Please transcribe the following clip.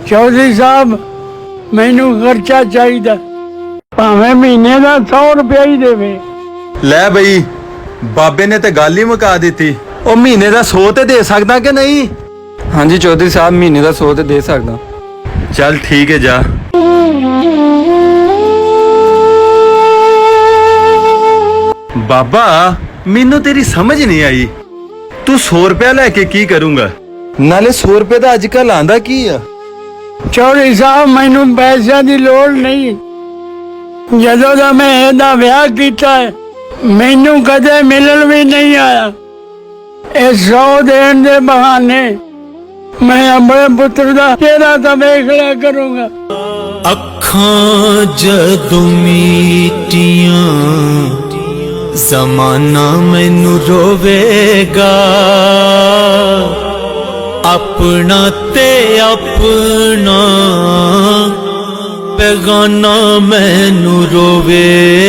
चौधरी साहब मैनू खर्चा चाहिए, भावें महीने का 100 रुपया ही देवे। ਲੈ ਬਈ ਬਾਬੇ ਨੇ ਤੇ ਗੱਲ ਹੀ ਮੁਕਾ ਦਿੱਤੀ। ਉਹ ਮਹੀਨੇ ਦਾ 100 ਤੇ ਦੇ ਸਕਦਾ ਕਿ ਨਹੀਂ? हाँ जी चौधरी साहब महीने का 100 तो दे सकदा। ਚੱਲ ਠੀਕ ਹੈ ਜਾ। ਬਾਬਾ ਮੈਨੂੰ ਤੇਰੀ ਸਮਝ ਨਹੀਂ ਆਈ, ਤੂੰ 100 ਰੁਪਇਆ ਲੈ ਕੇ ਕੀ ਕਰੂੰਗਾ? ਨਾਲੇ 100 ਰੁਪਏ ਦਾ ਅੱਜ ਕੱਲ ਆਂਦਾ ਕੀ ਆ? चौधरी साहब मैनू पैसों की लोड़ नहीं, जदों दा मैं इहदा विआह कीता है मैनू कदे मिलन भी नहीं आया। इस 100 देण दे बहाने मैं अपने पुत्र दा चेहरा तो वेख लिया करूंगा। अखां जदों मीटियां जमाना मैनू रोवेगा, अपना ते अपना बेगाना मैनू रोवेगा।